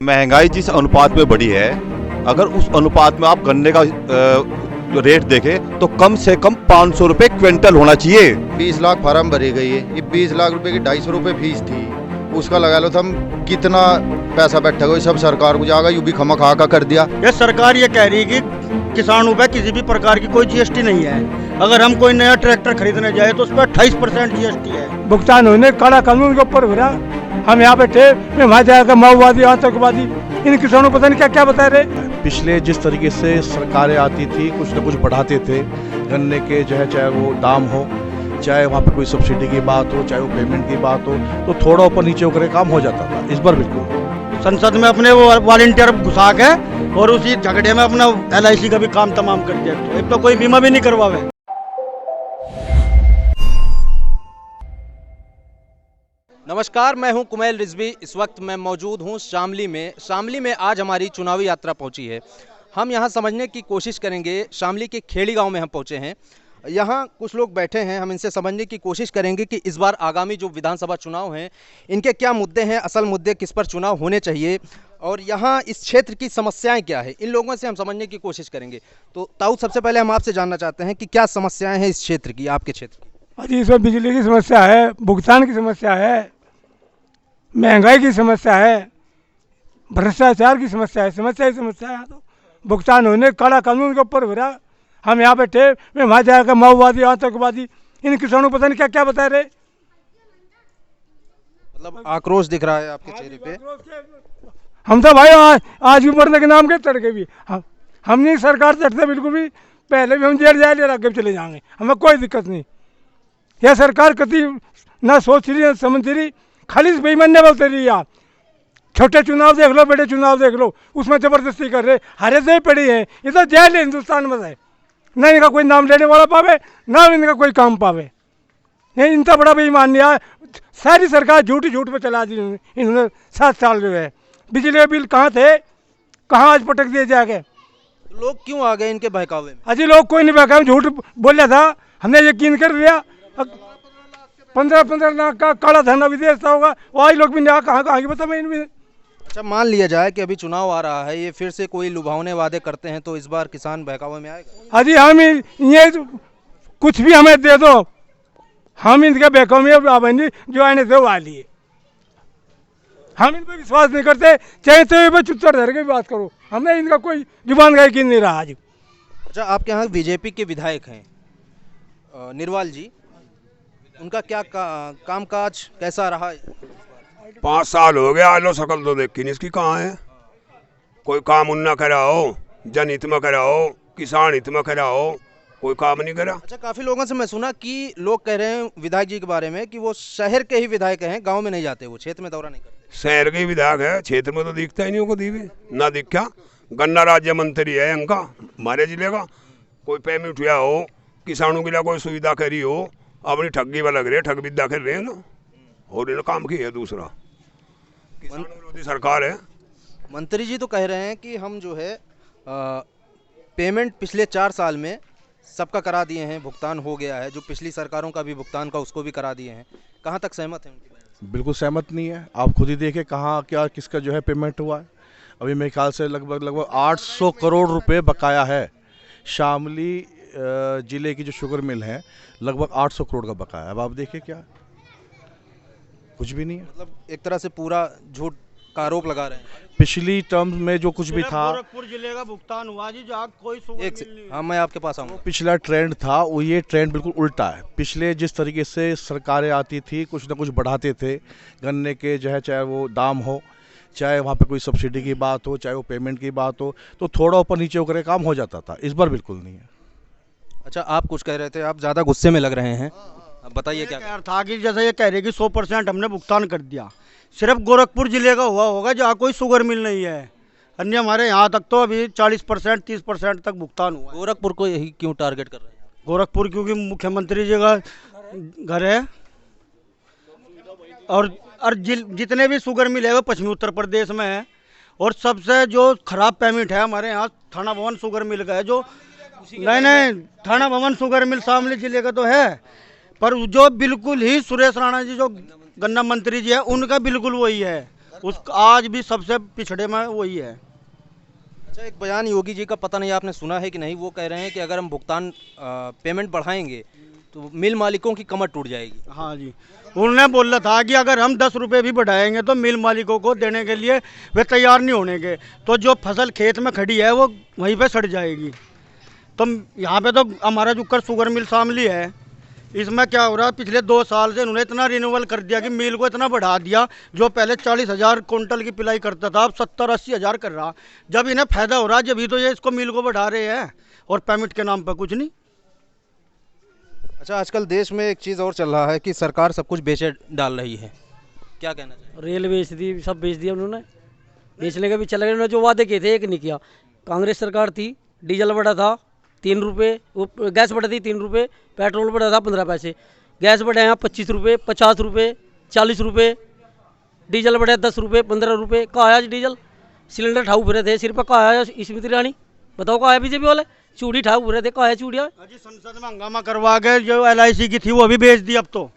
महंगाई जिस अनुपात में बढ़ी है, अगर उस अनुपात में आप गन्ने का रेट देखें तो कम से कम 500 रुपए क्विंटल होना चाहिए। 20 लाख फार्म भरी गई है, ये 20 लाख रुपए की 250 रुपए फीस थी, उसका लगा लो हम कितना पैसा बैठा गया, सब सरकार को जाएगा, यू भी खमा खा का कर दिया। ये सरकार ये कह रही है कि किसानों पे किसी भी प्रकार की कोई जीएसटी नहीं है। अगर हम कोई नया ट्रैक्टर खरीदने जाए तो उस पर 28% जीएसटी है। भुगतान होने काला कानून के ऊपर हो रहा। हम यहाँ पे थे, वहाँ जाएगा माओवादी आतंकवादी, इन किसानों को पता नहीं क्या क्या बता रहे। पिछले जिस तरीके से सरकारें आती थी कुछ न कुछ बढ़ाते थे गन्ने के, जो है चाहे वो दाम हो, चाहे वहाँ पे कोई सब्सिडी की बात हो, चाहे वो पेमेंट की बात हो, तो थोड़ा ऊपर नीचे होकर काम हो जाता था। इस बार बिल्कुल संसद में अपने वो वॉलंटियर घुसा के और उसी झगड़े में अपना LIC का भी काम तमाम कर दिया। एक तो कोई बीमा भी नहीं करवावे। नमस्कार, मैं हूं कुमैल रिजवी। इस वक्त मैं मौजूद हूं शामली में। शामली में आज हमारी चुनावी यात्रा पहुंची है। हम यहां समझने की कोशिश करेंगे। शामली के खेड़ी गांव में हम पहुंचे हैं। यहां कुछ लोग बैठे हैं, हम इनसे समझने की कोशिश करेंगे कि इस बार आगामी जो विधानसभा चुनाव हैं इनके क्या मुद्दे हैं, असल मुद्दे किस पर चुनाव होने चाहिए और यहाँ इस क्षेत्र की समस्याएं क्या है, इन लोगों से हम समझने की कोशिश करेंगे। तो ताऊ, सबसे पहले हम आपसे जानना चाहते हैं कि क्या समस्याएं हैं इस क्षेत्र की, आपके क्षेत्र की। अजी इसमें बिजली की समस्या है, भुगतान की समस्या है, महंगाई की समस्या है, भ्रष्टाचार की समस्या है। समस्या ही समस्या है। तो भुगतान होने काला कानून के ऊपर हो रहा। हम यहाँ पे थे, वहाँ जाएगा माओवादी आतंकवादी, इन किसानों को पता नहीं क्या क्या बता रहे। मतलब आक्रोश दिख रहा है आपके चेहरे पे। हम तो भाई आज भी मरने के नाम के तड़के भी हम नहीं सरकार चढ़ते बिल्कुल भी। पहले भी हम जेल जाए आगे भी चले जाएंगे, हमें कोई दिक्कत नहीं। यह सरकार कभी ना सोच रही ना समझ रही, खाली बेईमानी बोलते रही। आप छोटे चुनाव देख लो, बड़े चुनाव देख लो, उसमें ज़बरदस्ती कर रहे। हरे से ही पड़ी है, ये तो जेल है हिंदुस्तान में है। ना इनका कोई नाम लेने वाला पावे, ना इनका कोई काम पावे। ये इनका बड़ा बेईमान है। सारी सरकार झूठ पे चला दी इन्होंने 7 साल जो है। बिजली के बिल कहाँ थे, कहाँ आज पटक दिए जाके। लोग क्यों आ गए इनके बहकावे में? अजी लोग कोई नहीं बहकावे, झूठ बोला था, हमने यकीन कर दिया। 15 लाख का काला धन विदेश था होगा, वही लोग भी कहाँ की पता मैं। अच्छा, मान लिया जाए कि अभी चुनाव आ रहा है, ये फिर से कोई लुभावने वादे करते हैं तो इस बार किसान बहकावे में आएगा? अजी हम ये कुछ भी हमें दे दो, हम इनके बहकावे में आवेंगे। जो आने थे वो आ लिए। हम इन पर विश्वास नहीं करते, चाहे तो चुप्तर धर के बात करो, हमने इनका कोई जुबान का यकीन नहीं रहा आज। अच्छा, आपके यहाँ बीजेपी के विधायक हैं निर्वाल जी, उनका क्या कामकाज कैसा रहा? 5 साल हो गया, आलो शकल तो देखी नहीं इसकी कहाँ है। कोई काम उन्ना करा हो, जनहित में करा हो, किसान हित में करा हो, कोई काम नहीं करा। अच्छा, काफ़ी लोगों से मैं सुना कि लोग कह रहे हैं विधायक जी के बारे में कि वो शहर के ही विधायक हैं, गांव में नहीं जाते, वो क्षेत्र में दौरा नहीं करते। शहर के विधायक है, क्षेत्र में तो दिखता ही नहीं उनको दीवी ना दिखा। गन्ना राज्य मंत्री है इनका, हमारे जिले का। कोई पेमेंट हुआ हो, किसानों के लिए कोई सुविधा करी हो, अपनी ठगी में लग रहे, ठग विद्या कर रहे हैं ना, और इन्हें काम की है। दूसरा किसान विरोधी सरकार है। मंत्री जी तो कह रहे हैं कि हम जो है पेमेंट पिछले 4 साल में सबका करा दिए हैं, भुगतान हो गया है, जो पिछली सरकारों का भी भुगतान का उसको भी करा दिए हैं। कहाँ तक सहमत हैं उनकी बात से? बिल्कुल सहमत नहीं है। आप खुद ही देखें कहाँ क्या किसका जो है पेमेंट हुआ है। अभी मेरे ख्याल से लगभग 800 करोड़ रुपए बकाया है। शामली ज़िले की जो शुगर मिल है, लगभग 800 करोड़ का बकाया है। अब आप देखिए क्या कुछ भी नहीं है। मतलब एक तरह से पूरा झूठ का आरोप लगा रहे हैं। पिछली टर्म में जो कुछ भी था, गोरखपुर जिले का भुगतान हुआ जी, जहाँ कोई सुविधा नहीं। हाँ, मैं आपके पास आऊँगा। पिछला ट्रेंड था वो, ये ट्रेंड बिल्कुल उल्टा है। पिछले जिस तरीके से सरकारें आती थी कुछ न कुछ बढ़ाते थे गन्ने के, जो है चाहे वो दाम हो, चाहे वहाँ पे कोई सब्सिडी की बात हो, चाहे वो पेमेंट की बात हो, तो थोड़ा ऊपर नीचे होकर काम हो जाता था। इस बार बिल्कुल नहीं है। अच्छा, आप कुछ कह रहे थे, आप ज़्यादा गुस्से में लग रहे हैं, अब बताइए क्या कह था कि जैसे ये कह रहे कि 100% हमने भुगतान कर दिया। सिर्फ गोरखपुर जिले का हुआ होगा जहाँ कोई शुगर मिल नहीं है, अन्य हमारे यहाँ तक तो अभी 40% 30% तक भुगतान हुआ। गोरखपुर को यही क्यों टारगेट कर रहे हैं? गोरखपुर क्योंकि मुख्यमंत्री जी का घर है, और जितने भी शुगर मिल है वो पश्चिमी उत्तर प्रदेश में है। और सबसे जो खराब पेमेंट है हमारे यहाँ थाना भवन शुगर मिल का है। जो नहीं थाना भवन शुगर मिल शामली जिले का तो है, पर जो बिल्कुल ही सुरेश राणा जी जो गन्ना मंत्री जी है उनका बिल्कुल वही है। उस आज भी सबसे पिछड़े में वही है। अच्छा, एक बयान योगी जी का पता नहीं आपने सुना है कि नहीं, वो कह रहे हैं कि अगर हम भुगतान पेमेंट बढ़ाएंगे तो मिल मालिकों की कमर टूट जाएगी। हाँ जी, उन्होंने बोला था कि अगर हम 10 रुपये भी बढ़ाएंगे तो मिल मालिकों को देने के लिए वे तैयार नहीं होने, तो जो फसल खेत में खड़ी है वो वहीं पे सड़ जाएगी। तो यहाँ पे तो हमारा जो शुगर मिल शामली है, इसमें क्या हो रहा है, पिछले 2 साल से उन्होंने इतना रिन्यूअल कर दिया कि मिल को इतना बढ़ा दिया, जो पहले 40,000 कुंटल की पिलाई करता था अब 70-80 हज़ार कर रहा। जब इन्हें फायदा हो रहा, जब ही तो ये इसको मिल को बढ़ा रहे हैं, और पेमेंट के नाम पर कुछ नहीं। अच्छा, आजकल देश में एक चीज़ और चल रहा है कि सरकार सब कुछ बेचे डाल रही है, क्या कहना चाहिए? रेल बेच दी, सब बेच दिया उन्होंने, बेचने के भी चले गए। उन्होंने जो वादे किए थे एक नहीं किया। कांग्रेस सरकार थी, डीजल बढ़ा था 3 रुपये, गैस बढ़ा थी 3 रुपये, पेट्रोल बढ़ा था 15 पैसे, गैस बढ़े हैं 25 रुपये, 50 रुपये, 40 रुपये, डीजल बढ़े 10 रुपये, 15 रुपये। कहाँ है आज डीजल? सिलेंडर ठाऊ फिरे थे सिर पर, कहाँ है स्मृति ईरानी? बताओ कहाँ है बीजेपी वाले? चूड़ी ठाऊ फिरे थे, कहाँ है चूड़िया? अजी संसद में हंगामा करवा के जो LIC की थी वो भी बेच दी। अब तो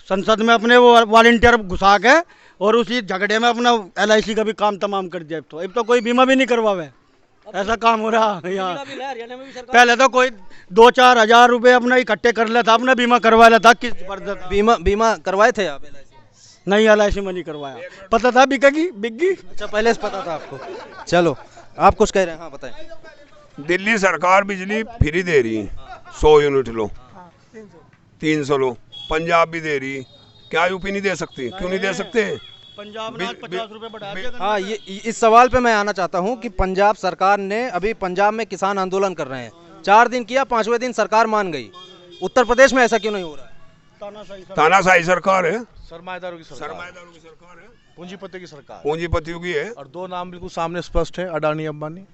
संसद में अपने वो वॉलंटियर घुसा के और उसी झगड़े में अपना LIC का भी काम तमाम कर दिया। अब तो कोई बीमा भी नहीं करवावे, ऐसा काम हो रहा है यहाँ। पहले तो कोई 2-4 हज़ार रुपये अपना इकट्ठे कर लेता, अपना बीमा करवा लेता। किस बीमा करवाए थे आप LIC? नहीं, LIC में नहीं करवाया, पता था बिकेगी बिकगी। अच्छा, पहले से पता था आपको। चलो, आप कुछ कह रहे हैं? हाँ बताएं। दिल्ली सरकार बिजली फ्री दे रही है, 100 यूनिट लो, 300 लो। पंजाब भी दे रही है, क्या यूपी नहीं दे सकती? क्यों नहीं दे सकते? पंजाब ने 50 रुपये बढ़ा दिया। हाँ, ये इस सवाल पे मैं आना चाहता हूँ कि पंजाब सरकार ने, अभी पंजाब में किसान आंदोलन कर रहे हैं, 4 दिन किया, 5वें दिन सरकार मान गई। उत्तर प्रदेश में ऐसा क्यों नहीं हो रहा है? तानाशाही सरकार है, सरमाएदारों की सरकार है, पूंजीपति की सरकार, पूंजीपतियों की है। और 2 नाम बिल्कुल सामने स्पष्ट है, अडानी अंबानी।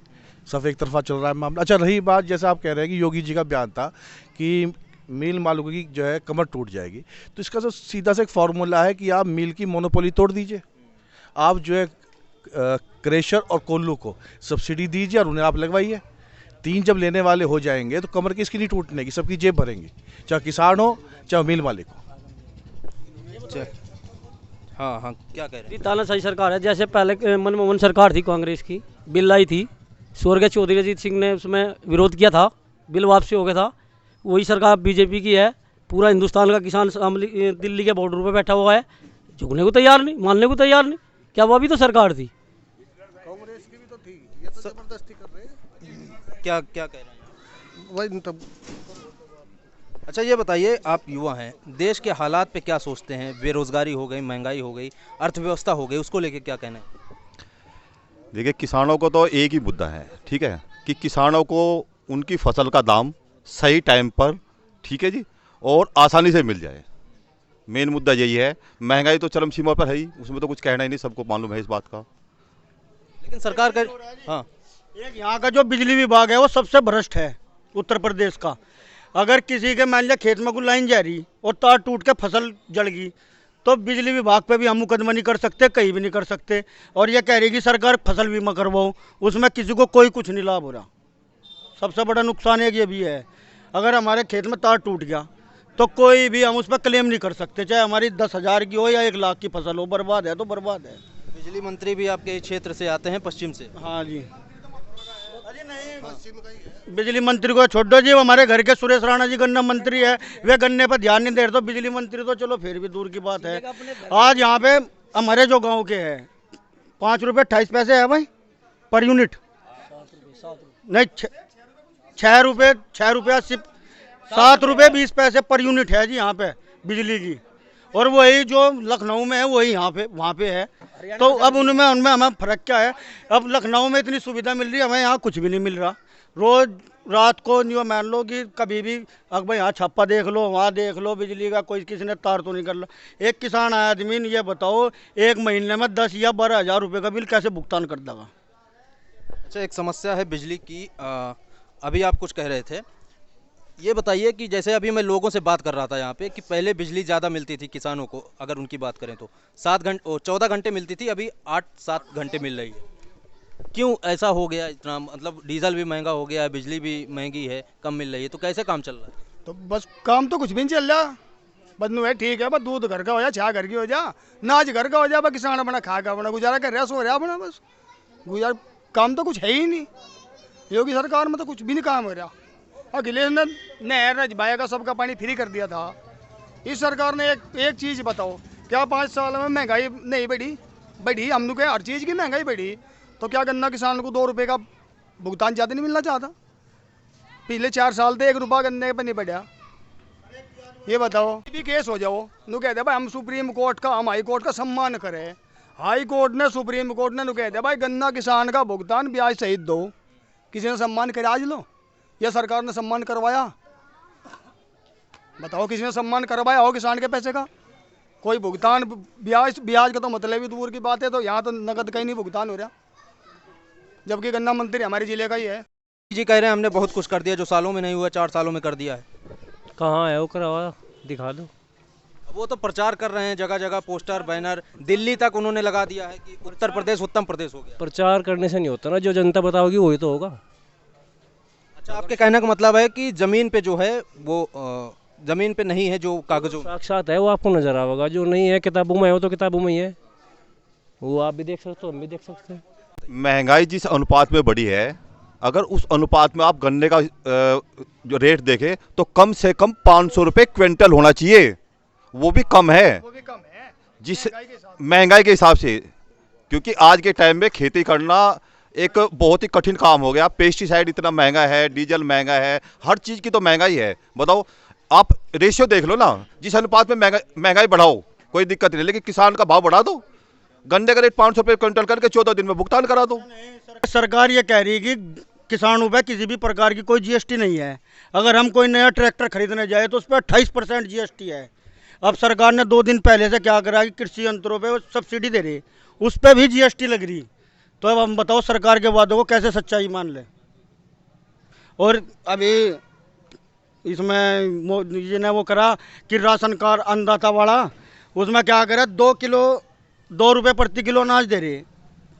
सब एक तरफा चल रहा है मामला। अच्छा, रही बात, जैसे आप कह रहे हैं कि योगी जी का बयान था कि मिल मालिकों की जो है कमर टूट जाएगी, तो इसका जो सीधा से एक फार्मूला है कि आप मिल की मोनोपोली तोड़ दीजिए, आप जो है क्रेशर और कोल्लू को सब्सिडी दीजिए और उन्हें आप लगवाइए। 3 जब लेने वाले हो जाएंगे तो कमर किसकी नहीं टूटने की, सबकी जेब भरेंगी, चाहे किसान हो चाहे मिल मालिक हो। हाँ हाँ, क्या कह रहे हैं? तानाशाही सरकार है। जैसे पहले मनमोहन सरकार थी कांग्रेस की, बिल आई थी, स्वर्गीय चौधरी अजीत सिंह ने उसमें विरोध किया था, बिल वापसी हो गया था। वही सरकार बीजेपी की है। पूरा हिंदुस्तान का किसान दिल्ली के बॉर्डर पे बैठा हुआ है, झुकने को तैयार नहीं, मानने को तैयार नहीं। क्या वो भी तो सरकार थी? कांग्रेस की भी तो थी, ये तो जबरदस्ती कर रहे हैं। क्या कह रहे हैं? वही तब। अच्छा, ये बताइए, आप युवा हैं, देश के हालात पे क्या सोचते हैं? बेरोजगारी हो गई, महंगाई हो गई, अर्थव्यवस्था हो गई, उसको लेके क्या कहना है? देखिए, किसानों को तो एक ही मुद्दा है, ठीक है, कि किसानों को उनकी फसल का दाम सही टाइम पर, ठीक है जी, और आसानी से मिल जाए। मेन मुद्दा यही है। महंगाई तो चरम सीमा पर है ही, उसमें तो कुछ कहना ही नहीं, सबको मालूम है इस बात का। लेकिन सरकार का, हाँ, एक यहाँ का जो बिजली विभाग है वो सबसे भ्रष्ट है उत्तर प्रदेश का। अगर किसी के मान लिया खेत में कोई लाइन जा रही और तार टूट के फसल जल गई, तो बिजली विभाग पे भी हम मुकदमा नहीं कर सकते, कहीं भी नहीं कर सकते। और ये कह रही कि सरकार फसल बीमा करवाओ, उसमें किसी को कोई कुछ नहीं लाभ हो रहा। सबसे बड़ा नुकसान एक ये भी है, अगर हमारे खेत में तार टूट गया तो कोई भी हम उस पर क्लेम नहीं कर सकते, चाहे हमारी 10,000 की हो या 1 लाख की फसल हो। बर्बाद है तो बर्बाद है। बिजली मंत्री भी आपके क्षेत्र से आते हैं, पश्चिम से? हाँ जी। अरे नहीं, बिजली मंत्री को छोड़ो जी, हमारे घर के सुरेश राणा जी गन्ना मंत्री है, वे गन्ने पर ध्यान नहीं दे रहे, तो बिजली मंत्री तो चलो फिर भी दूर की बात है। आज यहाँ पे हमारे जो गांव के हैं 5 रुपये 28 पैसे है भाई पर यूनिट, नहीं 6 रुपये 7 रुपये 20 पैसे पर यूनिट है जी यहाँ पे बिजली की। और वही जो लखनऊ में है वही यहाँ पे वहाँ पे है। तो अब उनमें हमें फ़र्क क्या है? अब लखनऊ में इतनी सुविधा मिल रही है, हमें यहाँ कुछ भी नहीं मिल रहा। रोज़ रात को नहीं मान लो कि कभी भी अब भाई यहाँ छापा देख लो, वहाँ देख लो, बिजली का कोई किसी ने तार तो नहीं कर लो। एक किसान आदमी ने ये बताओ 1 महीने में 10 या 12 हज़ार रुपये का बिल कैसे भुगतान कर देगा? अच्छा, एक समस्या है बिजली की, अभी आप कुछ कह रहे थे, ये बताइए कि जैसे अभी मैं लोगों से बात कर रहा था यहाँ पे कि पहले बिजली ज़्यादा मिलती थी किसानों को, अगर उनकी बात करें तो 14 घंटे मिलती थी, अभी 8-7 घंटे मिल रही है। क्यों ऐसा हो गया इतना? मतलब डीजल भी महंगा हो गया है, बिजली भी महंगी है, कम मिल रही है, तो कैसे काम चल रहा है? तो बस काम तो कुछ भी नहीं चल रहा, बदनू है ठीक है, बस दूध घर का हो जा, चाय घर की हो जा, नाच घर का हो जा, बस किसान अपना खा का अपना गुजारा कर रहा, सो रहा अपना, बस गुजार काम तो कुछ है ही नहीं। योगी सरकार में तो कुछ भी नहीं काम हो रहा। अखिलेश ने नहर रजबाया का सबका पानी फ्री कर दिया था। इस सरकार ने एक चीज़ बताओ, क्या 5 साल में महंगाई नहीं बढ़ी? हम लोग हर चीज़ की महंगाई बढ़ी, तो क्या गन्ना किसान को 2 रुपये का भुगतान ज़्यादा नहीं मिलना चाहता? पिछले 4 साल से 1 रुपया गन्ने पर नहीं बढ़ा। ये बताओ, भी केस हो जाओ, नु कह दे भाई हम सुप्रीम कोर्ट का, हम हाई कोर्ट का सम्मान करें। हाई कोर्ट ने, सुप्रीम कोर्ट ने नु कह दे भाई गन्ना किसान का भुगतान ब्याज सहित दो। किसी ने सम्मान करे आज लो? या सरकार ने सम्मान करवाया? बताओ, किसी ने सम्मान करवाया हो किसान के पैसे का? कोई भुगतान ब्याज का तो मतलब ही दूर की बात है। तो यहाँ तो नकद का ही नहीं भुगतान हो रहा, जबकि गन्ना मंत्री हमारे जिले का ही है। जी कह रहे हैं हमने बहुत कुछ कर दिया जो सालों में नहीं हुआ, 4 सालों में कर दिया है। कहाँ है वो करवा, दिखा दो। वो तो प्रचार कर रहे हैं, जगह जगह पोस्टर बैनर, दिल्ली तक उन्होंने लगा दिया है कि उत्तर प्रदेश उत्तम प्रदेश हो गया। प्रचार करने से नहीं होता ना, जो जनता बताओगी वही तो होगा। अच्छा, आपके कहने का मतलब है कि जमीन पे जो है वो जमीन पे नहीं है जो कागजों। साक्षात है वो आपको नजर आएगा, जो नहीं है किताबों में है वो तो किताबों में ही है, वो आप भी देख सकते हो, हम भी देख सकते हैं। महंगाई जिस अनुपात में बढ़ी है, अगर उस अनुपात में आप गन्ने का जो रेट देखें तो कम से कम 500 रुपये क्विंटल होना चाहिए, वो भी कम है जिस महंगाई के हिसाब से। क्योंकि आज के टाइम में खेती करना एक बहुत ही कठिन काम हो गया। पेस्टिसाइड इतना महंगा है, डीजल महंगा है, हर चीज़ की तो महंगाई है। बताओ, आप रेशियो देख लो ना, जिस अनुपात में महंगाई बढ़ाओ कोई दिक्कत नहीं, लेकिन किसान का भाव बढ़ा दो, गन्ने का रेट 500 रुपये क्विंटल करके 14 दिन में भुगतान करा दो। सरकार ये कह रही है कि किसानों पर किसी भी प्रकार की कोई जीएसटी नहीं है। अगर हम कोई नया ट्रैक्टर खरीदने जाए तो उस पर 28% जीएसटी है। अब सरकार ने 2 दिन पहले से क्या करा कि कृषि यंत्रों पे सब्सिडी दे रही, उस पर भी जीएसटी लग रही। तो अब हम बताओ सरकार के वादों को कैसे सच्चाई मान ले। और अभी इसमें ये ने वो करा कि राशन कार्ड अन्नदाता वाला, उसमें क्या करा 2 रुपये प्रति किलो अनाज दे रहे।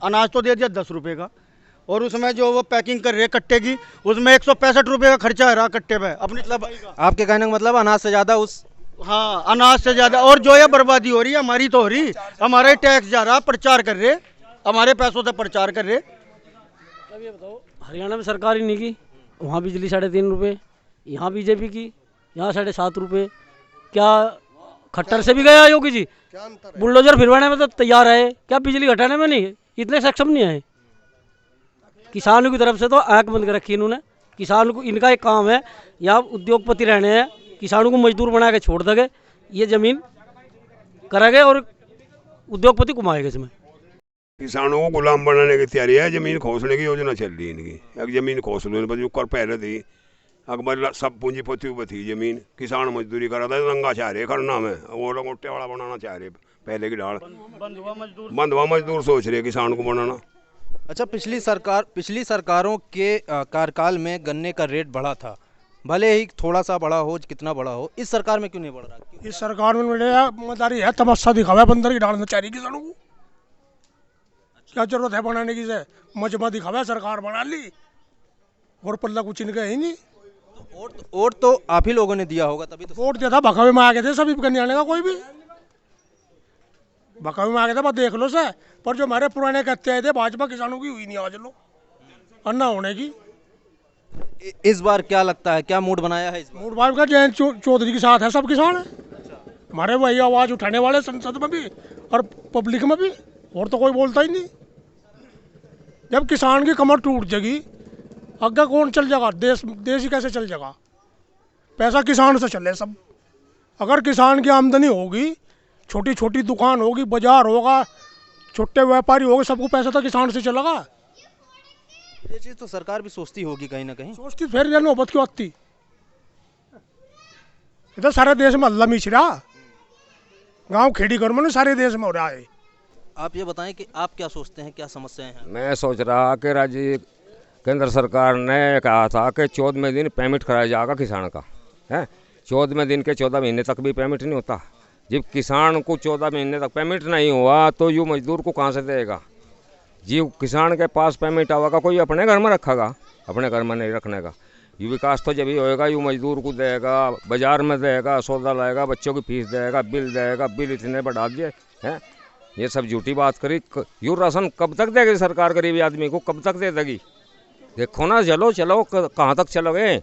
अनाज तो दे दिया 10 रुपये का, और उसमें जो वो पैकिंग कर रहे कट्टे की, उसमें 165 रुपये का खर्चा है रहा कट्टे पे अपनी। मतलब आपके कहने का मतलब अनाज से ज़्यादा उस, हाँ, अनाज से ज़्यादा। और जो ये बर्बादी हो रही है हमारी तो हो रही, हमारे टैक्स जा रहा, प्रचार कर रहे, हमारे पैसों से प्रचार कर रहे। अब ये बताओ, हरियाणा में सरकार ही नहीं की, वहाँ बिजली 3.5 रुपये, यहाँ बीजेपी की, यहाँ 7.5 रुपये। क्या खट्टर से भी गया योगी जी? बुलडोजर फिरवाने में तो तैयार है, क्या बिजली घटाने में नहीं? इतने सक्षम नहीं है। किसानों की तरफ से तो आंख बंद कर रखी इन्होंने। किसानों को इनका एक काम है, या उद्योगपति रहने हैं, किसानों को मजदूर बना के छोड़ देंगे, ये जमीन करेंगे और उद्योगपति घुमाएंगे इसमें। किसानों को गुलाम बनाने की तैयारी है, जमीन खोसने की योजना चल रही है इनकी। एक जमीन खोस लो, जो कर पहले थी अकबर सब पूंजीपति थी जमीन, किसान मजदूरी करा था, रंगा चाह रहे करना में, वो लोग मोटे वाला बनाना चाह रहे, पहले की डाल बंधुआ मजदूर सोच रहे किसान को बनाना। अच्छा, पिछली सरकारों के कार्यकाल में गन्ने का रेट बढ़ा था, भले ही थोड़ा सा बढ़ा हो, कितना बढ़ा हो, इस सरकार में क्यों नहीं बढ़ रहा? इस सरकार में मदारी है, तमस्सा दिखावा बंदर की डालना चाह रही किसानों को। क्या जरूरत है बनाने की? से मजमा दिखावा सरकार बना ली, और पल्ला कुछ इनका ही नहीं। वोट तो आप ही लोगों ने दिया होगा, तभी तो वोट दिया था, भकावे में आ गए थे सभी कन्याने का, कोई भी भकावे में आ गया था, बस देख लो से। पर जो हमारे पुराने कहते आए थे भाजपा, किसानों की हुई नहीं आज लो अन्ना होने की। इस बार क्या लगता है, क्या मूड बनाया है इस बार? मूड भाई का जयंत चौधरी के साथ है सब किसान है हमारे, वही आवाज़ उठाने वाले संसद में भी और पब्लिक में भी, और तो कोई बोलता ही नहीं। जब किसान की कमर टूट जाएगी, आगे कौन चल जाएगा? देश ही कैसे चल जाएगा? पैसा किसान से चले सब। अगर किसान की आमदनी होगी, छोटी छोटी दुकान होगी, बाजार होगा, छोटे व्यापारी होंगे, सबको पैसा तो किसान से चलेगा। ये चीज़ तो सरकार भी सोचती होगी कहीं ना कहीं। सोचती फिर ये नौबत क्यों आती? इधर सारे देश में अल्लाह मिच रहा, गाँव खेड़ी घर में सारे देश में हो रहा है। आप ये बताएं कि आप क्या सोचते हैं, क्या समस्याएं हैं? मैं सोच रहा कि राज्य केंद्र सरकार ने कहा था कि 14वें दिन पेमेंट कराया जाएगा किसान का, है 14वें दिन के 14 महीने तक भी पेमेंट नहीं होता। जब किसान को 14 महीने तक पेमेंट नहीं हुआ तो यू मजदूर को कहाँ से देगा? जी किसान के पास पेमेंट आवेगा, कोई अपने घर में रखेगा, अपने घर में नहीं रखने का। ये विकास तो जब ही होएगा, यूँ मजदूर को देगा, बाजार में देगा, सौदा लाएगा, बच्चों की फीस देगा, बिल इतने बढ़ा दिए हैं। ये सब झूठी बात करी। यूँ राशन कब तक देगी सरकार गरीब आदमी को, कब तक दे देगी? देखो ना, चलो कहाँ तक चलोगे,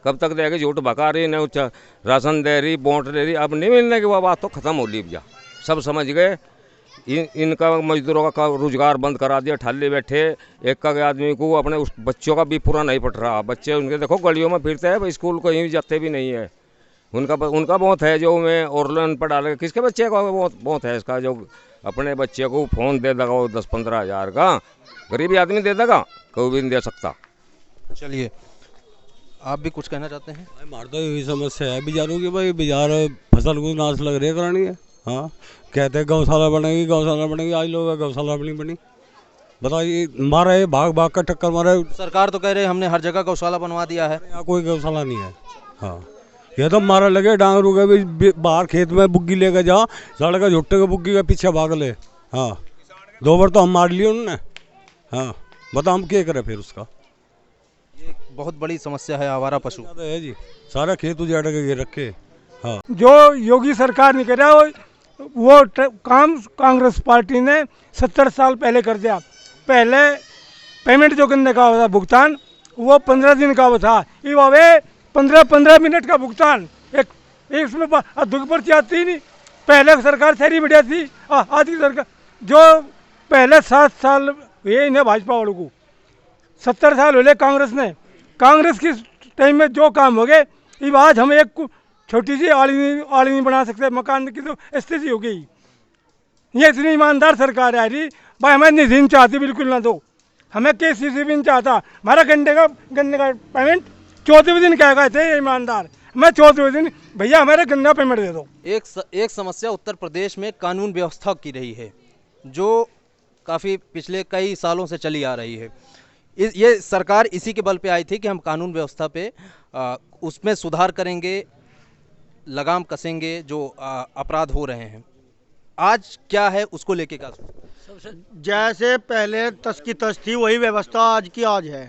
कब तक देगी? झूठ भगा रही, नहीं राशन दे रही, बोट दे रही, अब नहीं मिलने की वो बात तो ख़त्म हो ली। जा सब समझ गए। इनका मजदूरों का रोजगार बंद करा दिया, ठाले बैठे। एक का आदमी को अपने उस बच्चों का भी पूरा नहीं पट रहा। बच्चे उनके देखो गलियों में फिरते हैं, स्कूल कहीं भी जाते भी नहीं है। उनका बहुत है जो मैं ऑनलाइन पढ़ा ले, किसके बच्चे का बहुत है इसका, जो अपने बच्चे को फ़ोन दे देगा वो 10-15 हज़ार का, गरीबी आदमी दे देगा, कोई भी नहीं दे सकता। चलिए, आप भी कुछ कहना चाहते हैं? हमारे तो यही समस्या है बाजारों की, भाई बाजार फसल को नाश लग रही है करानी है। हाँ, कहते हैं गौशाला बनेगी, आज लोग गौशाला भी नहीं बनी। बताइए, मारे भाग का टक्कर मारे। सरकार तो कह रहे हैं हमने हर जगह गौशाला बनवा दिया है। यहाँ कोई गौशाला नहीं है। हाँ, ये तो मारा लगे डांगरू के भी बाहर खेत में बुग्गी लेकर जा, सड़क का झुट्टे के बुग्गी के पीछे भाग ले। हाँ, 2 बार तो हम मार लिए उन्होंने। हाँ, बताओ हम क्या करें फिर उसका। ये बहुत बड़ी समस्या है आवारा पशु है जी, सारा खेत उजाड़ के रखे। हाँ, जो योगी सरकार ने करा वो काम कांग्रेस पार्टी ने 70 साल पहले कर दिया। पहले पेमेंट जो करने का होता भुगतान, वो 15 दिन का वो था। ये वावे 15 मिनट का भुगतान, एक इसमें दुख पर्ची आती ही नहीं। पहले सरकार सारी बढ़िया थी। आज की सरकार जो पहले 7 साल ये इन्हें भाजपा वालों को 70 साल हो कांग्रेस की टाइम में जो काम हो गए, अब आज हम एक छोटी सी आली नहीं बना सकते, मकान की तो स्थिति हो गई। ये इतनी ईमानदार सरकार है रही भाई, हमें निधि नहीं चाहती, बिल्कुल ना दो हमें, KCC भी नहीं चाहता। हमारा गन्ने का पेमेंट 14वें दिन क्या कहते हैं ईमानदार, मैं 14वें दिन भैया हमारे गन्ना पेमेंट दे दो। एक समस्या उत्तर प्रदेश में कानून व्यवस्था की रही है, जो काफ़ी पिछले कई सालों से चली आ रही है। ये सरकार इसी के बल पे आई थी कि हम कानून व्यवस्था पे उसमें सुधार करेंगे, लगाम कसेंगे जो अपराध हो रहे हैं। आज क्या है उसको लेके क्या? जैसे पहले तस की तस थी वही व्यवस्था आज की आज है।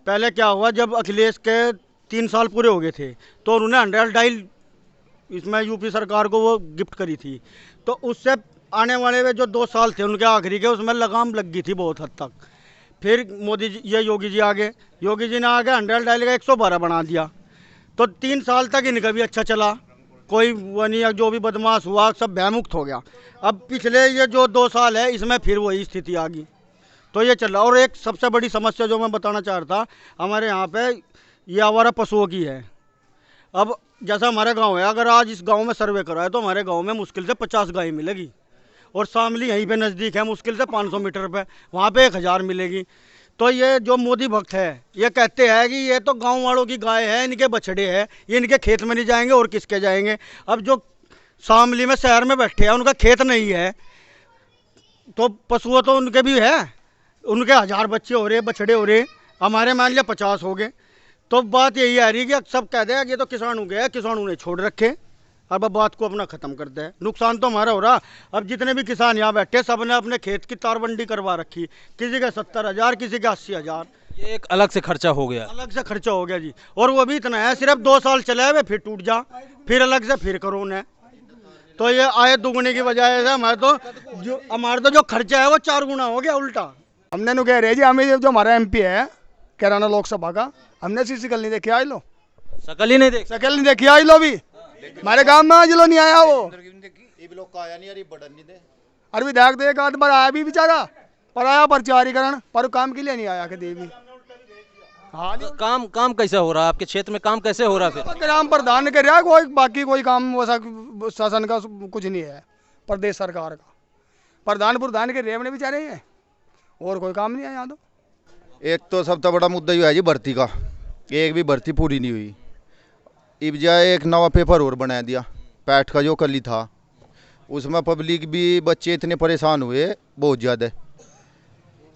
पहले क्या हुआ, जब अखिलेश के 3 साल पूरे हो गए थे तो उन्होंने 100 डायल इसमें यूपी सरकार को वो गिफ्ट करी थी। तो उससे आने वाले में जो 2 साल थे उनके आखिरी के, उसमें लगाम लग गई थी बहुत हद तक। फिर मोदी जी, ये योगी जी आ गए, योगी जी ने आगे 100 डायल का 112 बना दिया। तो 3 साल तक इनका भी अच्छा चला, कोई वो नहीं, जो भी बदमाश हुआ सब भयमुक्त हो गया। अब पिछले ये जो 2 साल है इसमें फिर वही स्थिति आ गई, तो ये चल रहा। और एक सबसे बड़ी समस्या जो मैं बताना चाह रहा था, हमारे यहाँ पे ये आवारा पशुओं की है। अब जैसा हमारा गांव है, अगर आज इस गांव में सर्वे कराए तो हमारे गांव में मुश्किल से 50 गाय मिलेगी, और शामली यहीं पे नज़दीक है, मुश्किल से 500 मीटर पे, वहाँ पे 1000 मिलेगी। तो ये जो मोदी भक्त है ये कहते हैं कि ये तो गांव वालों की गाय है, इनके बछड़े हैं, ये इनके खेत में नहीं जाएंगे और किसके जाएंगे। अब जो शामली में शहर में बैठे हैं उनका खेत नहीं है, तो पशुओं तो उनके भी है, उनके 1000 बच्चे हो रहे, बछड़े हो रहे, हमारे मान लिया 50 हो गए। तो बात यही आ रही है कि सब कहते हैं कि ये तो किसान हो गया, किसानों ने छोड़ रखे, अब बात को अपना ख़त्म करते हैं। नुकसान तो हमारा हो रहा। अब जितने भी किसान यहाँ बैठे सब ने अपने खेत की तारबंदी करवा रखी, किसी का 70,000, किसी का 80,000। ये एक अलग से खर्चा हो गया, अलग से खर्चा हो गया जी। और वो भी इतना है, सिर्फ 2 साल चले हुए फिर टूट जा, फिर अलग से फिर करो उन्हें। तो ये आय दुगुने की वजह से हमारे तो जो खर्चा है वो 4 गुना हो गया उल्टा। हमने नु कह रहे जी, हमें जो हमारा MP है कैराना लोकसभा का, हमने सी शकल नहीं देखी, आज लो शकल ही नहीं देखी, शकल नहीं देखी, आज लो भी हमारे गांव में आज लो नहीं आया वो। अरे विधायक दे एक आध बार आया भी बेचारा, पर आया प्रचारीकरण, पर काम के लिए नहीं आया के देवी। हाँ, काम कैसे हो रहा है आपके क्षेत्र में, काम कैसे हो रहा है? फिर ग्राम प्रधान कर रहा, कोई बाकी कोई काम वैसा शासन का कुछ नहीं है, प्रदेश सरकार का प्रधान के रेवने बेचारे हैं, और कोई काम नहीं है यहाँ। तो एक तो सबसे बड़ा मुद्दा ये है जी भर्ती का, एक भी भर्ती पूरी नहीं हुई। इब जाए एक नवा पेपर और बना दिया, पैठ का जो कल ही था, उसमें पब्लिक भी बच्चे इतने परेशान हुए बहुत ज़्यादा।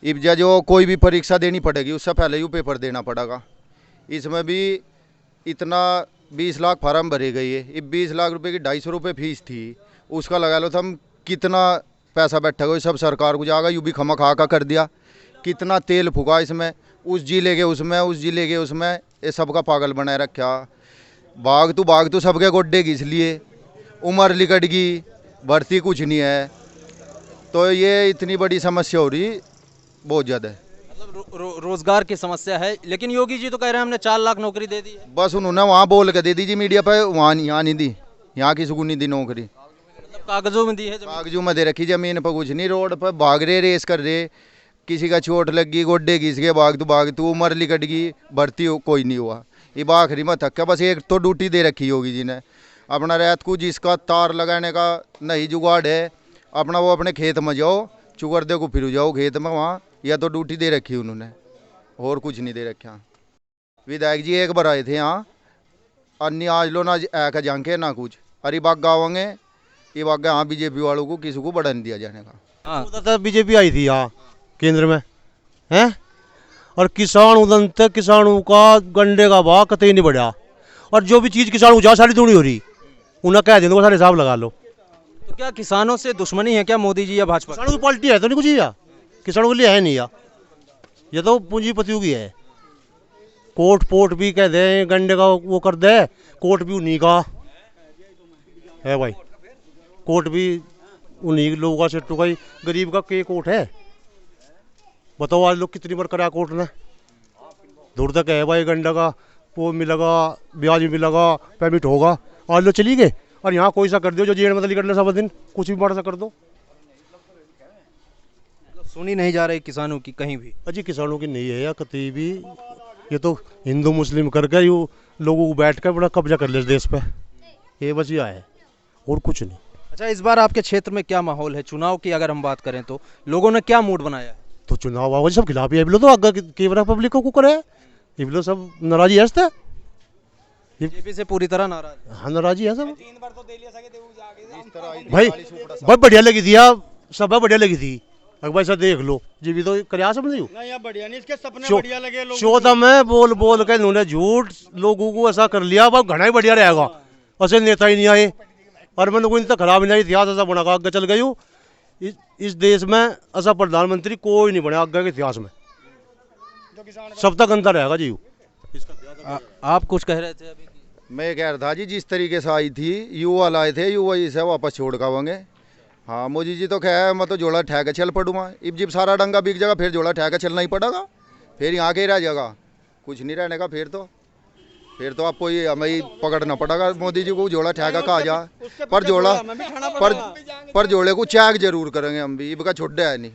इब जा जो कोई भी परीक्षा देनी पड़ेगी उससे पहले ही पेपर देना पड़ेगा। इसमें भी इतना 20 लाख फार्म भरे गए है। इब 20 लाख रुपए की 250 रुपये फीस थी, उसका लगा लो हम कितना पैसा बैठा गया, सब सरकार को जाएगा, यूँ भी खमा खा का कर दिया। कितना तेल फूका इसमें, उस जिले के उसमें, उस जिले के उसमें, ये सबका पागल बनाए रखा। बाग तो सबके गोड्डे घिस लिए, उम्र लिकट गई, भर्ती कुछ नहीं है, तो ये इतनी बड़ी समस्या हो रही बहुत ज़्यादा। मतलब रोजगार की समस्या है, लेकिन योगी जी तो कह रहे हैं हमने 4 लाख नौकरी दे दी है। बस उन्होंने वहाँ बोल के दे दीजिए मीडिया पे, वहाँ यहाँ नहीं दी, यहाँ किसी को नहीं दी नौकरी। मतलब कागजों में दी है, कागजों में दे रखी, जमीन पर कुछ नहीं। रोड पर भाग रहे, रेस कर रहे, किसी का चोट लग गई, गोड्डे घिस गए, भाग तू उम्र लिकट गई, भर्ती कोई नहीं हुआ। ये आखिरी में थक, बस एक तो ड्यूटी दे रखी योगी जी ने अपना। रात को जिसका तार लगाने का नहीं जुगाड़ है अपना, वो अपने खेत में जाओ, चुगर दे को फिर जाओ खेत में वहाँ, या तो ड्यूटी दे रखी उन्होंने, और कुछ नहीं दे रखा। विधायक जी एक बार आए थे यहाँ, अन्य आज लो ना ऐका झांके ना कुछ, अरे बाग गाँवेंगे ये बाग यहाँ बीजेपी वालों को किसी को बढ़ा नहीं दिया जाने का। उधर तक बीजेपी आई थी यहाँ केंद्र में हैं, और किसान उधर तक किसानों का गंडे का भाव कतई नहीं बढ़ा, और जो भी चीज़ किसानों को जा सारी थोड़ी हो रही, उन्हें कह देंगे वो सारे हिसाब लगा लो। तो क्या किसानों से दुश्मनी है क्या मोदी जी या भाजपा? किसानों की पार्टी है तो नहीं कुछ या किसानों के लिए है नहीं या, ये तो पूंजीपतियों की है। कोर्ट पोर्ट भी कह दे, गंडे का वो कर दे, कोर्ट भी उन्हीं का है भाई, कोर्ट भी उन्हीं लोगों का सेट्टू का ही, गरीब का के कोर्ट है बताओ। आज लोग कितनी बार करा कोर्ट ने, दूर तक है भाई, गंडा का वो मिलेगा, ब्याज भी मिलेगा, पेमेंट होगा, आज लोग चली गए। और यहाँ कोई सा कर दो जो जेल में कर ले सब दिन, कुछ भी बड़ा सा कर दो। सुनी नहीं जा रही किसानों की कहीं भी? अजी किसानों की नहीं है या कहीं भी, ये तो हिंदू मुस्लिम करके यू लोगों को बैठ कर बड़ा कब्जा कर ले इस देश पे, ये बस यह है और कुछ नहीं। अच्छा, इस बार आपके क्षेत्र में क्या माहौल है चुनाव की अगर हम बात करें तो? लोगों ने क्या मूड बनाया है? तो चुनाव आवाज सब खिलाफ है, तो आगे केवरा पब्लिक को करे, ये सब नाराजी है, बीजेपी से पूरी तरह नाराज। हाँ नाराजी है सब भाई। बहुत बढ़िया लगी थी यार, सब बढ़िया लगी थी, भाई सब देख लो जी भी तो कर समझ बढ़िया नहीं, इसके सपने बढ़िया लगे लोगों को। 14 में बोल बोल के इन्होंने झूठ लोगों को ऐसा कर लिया, अब घना ही बढ़िया रहेगा, ऐसे नेता ही नहीं आए, और मैंने कोई इतना खराब नहीं इतिहास ऐसा बना आगे चल गई हूँ। इस देश में ऐसा प्रधानमंत्री कोई नहीं बना आगे के इतिहास में, सब तक अंतर रहेगा जी। आप कुछ कह रहे थे अभी? मैं कह रहा था जी, जिस तरीके से आई थी युवा लाए थे, युवा इसे वापस छोड़ कावेंगे। हाँ मोदी जी तो कहे मैं तो जोड़ा ठह के चल पड़ूँगा, इब जब सारा डंगा बिक जाएगा फिर जोड़ा ठह के चलना ही पड़ेगा, फिर यहाँ के ही रह जाएगा, कुछ नहीं रहने का। फिर तो आपको ये हमें ही पकड़ना पड़ेगा मोदी जी को, जोड़ा ठह का कहा जा, पर जोड़ा पर जोड़े को चैक जरूर करेंगे हम भी, इब का छोड़ा है नहीं,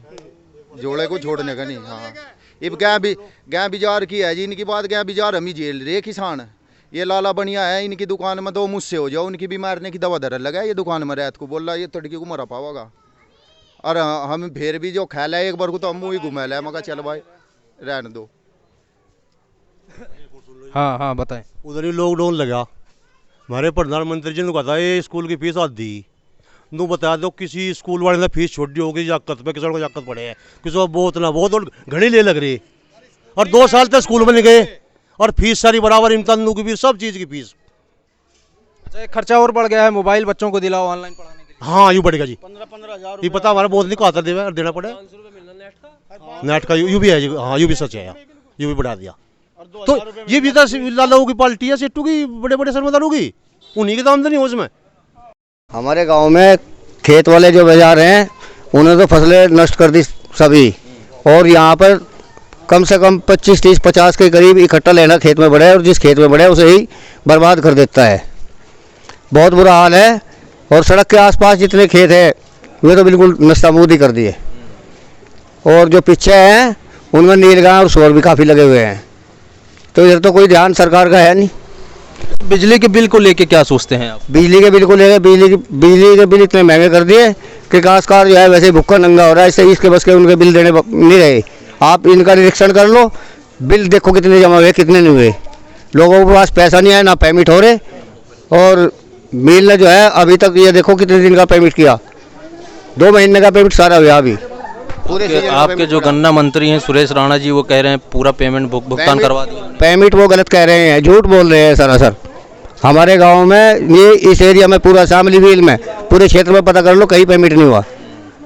जोड़े को छोड़ने का नहीं। हाँ इब गैं बिजार की है जी इनकी बात, गैं बिजार हम ही झेल रहे किसान। ये लाला बनिया है इनकी दुकान में, तो मुझसे हो जाओ, उनकी भी मारने की दवा दर लगा, ये दुकान में रात को बोल रहा ये तड़की को मरा पाओगा। और हम फिर भी जो खेला है एक बार को तो हम वही घुमा लिया, मैं कहा चल भाई रहने दो। हाँ बताएं। उधर ही लॉकडाउन लगा, हमारे प्रधानमंत्री जी ने कहा था ये स्कूल की फीस आधी, नू बता दो किसी स्कूल वाले ने फीस छोड़ दी होगी जाकत पे, किसी को जाकत पड़े है, किसी को बहुत ना बहुत और घड़ी ले लग रही, और 2 साल तक स्कूल में नहीं गए, और फीस सारी बराबर, इम्तिहानों की फीस, सब चीज़ की फीस। अच्छा, एक खर्चा और बढ़ गया है, मोबाइल बच्चों को दिलाओ ऑनलाइन पढ़ाने के लिए। हाँ यूँ बढ़ेगा जी, 15,000 ये पता हमारा बहुत नहीं कहा था देना पड़े नेट का, यू भी है जी। हाँ यू भी सच है, यू भी बढ़ा दिया। तो ये भी लालों की पार्टी है, सेट्टू की बड़े बड़े सरमदारों की, उन्हीं की तो आमदनी हो उसमें। हमारे गांव में खेत वाले जो बाजार हैं उन्होंने तो फसलें नष्ट कर दी सभी, और यहाँ पर कम से कम 25, 30, 50 के करीब इकट्ठा लेना खेत में बढ़े, और जिस खेत में बढ़े उसे ही बर्बाद कर देता है। बहुत बुरा हाल है, और सड़क के आसपास जितने खेत हैं वे तो बिल्कुल नस्ताबूद ही कर दिए, और जो पीछे हैं उनमें नीलगाय और शोर भी काफ़ी लगे हुए हैं, तो इधर तो कोई ध्यान सरकार का है नहीं। बिजली के बिल को लेके क्या सोचते हैं आप? बिजली के बिल को लेकर बिजली के बिल इतने महंगे कर दिए कि काश्तकार जो है वैसे भुक्का नंगा हो रहा है, इससे इसके बस के उनके बिल देने नहीं रहे। आप इनका निरीक्षण कर लो, बिल देखो कितने जमा हुए कितने नहीं हुए, लोगों के पास पैसा नहीं आया, ना पेमेंट हो रहे, और मिल ने जो है अभी तक ये देखो कितने दिन का पेमेंट किया, 2 महीने का पेमेंट सारा हुआ अभी पूरे। आपके जो गन्ना मंत्री हैं सुरेश राणा जी, वो कह रहे हैं पूरा पेमेंट भुगतान करवा दिया। पेमेंट वो गलत कह रहे हैं, झूठ बोल रहे हैं सरासर। हमारे गांव में ये इस एरिया में पूरा शामली व्हील में पूरे क्षेत्र में पता कर लो कहीं पेमेंट नहीं हुआ,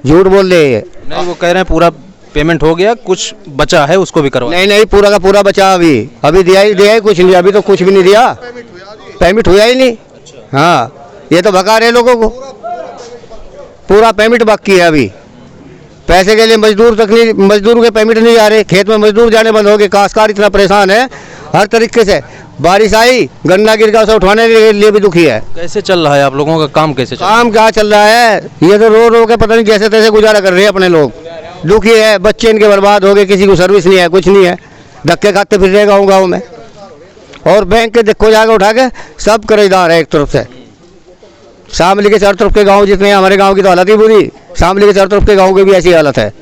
झूठ बोल रहे हैं। नहीं वो कह रहे हैं पूरा पेमेंट हो गया, कुछ बचा है उसको भी करवा? नहीं नहीं, पूरा का पूरा बचा। अभी दिया ही कुछ नहीं, अभी तो कुछ भी नहीं दिया, पेमेंट हुआ ही नहीं। हाँ, ये तो भगा रहे लोगों को, पूरा पेमेंट बाकी है। अभी पैसे के लिए मजदूर तक नहीं, मजदूर के पेमेंट नहीं आ रहे, खेत में मजदूर जाने बंद हो गए, काश्तकार इतना परेशान है हर तरीके से। बारिश आई, गन्ना गिर गया, उसे उठाने के लिए भी दुखी है। कैसे चल रहा है आप लोगों का काम? कैसे चल रहा है? काम क्या चल रहा है, ये तो रो के पता नहीं जैसे तैसे गुजारा कर रहे हैं अपने लोग। दुखी है, बच्चे इनके बर्बाद हो गए, किसी को सर्विस नहीं है, कुछ नहीं है, धक्के खाते फिर रहे गाँव में। और बैंक के देखो जाकर उठा के सब कर्जदार है एक तरफ से। शामली के चारों तरफ के गाँव जितने, हमारे गाँव की तो हालत ही बुरी, शामली के चारों तरफ के गाँव की भी ऐसी हालत है।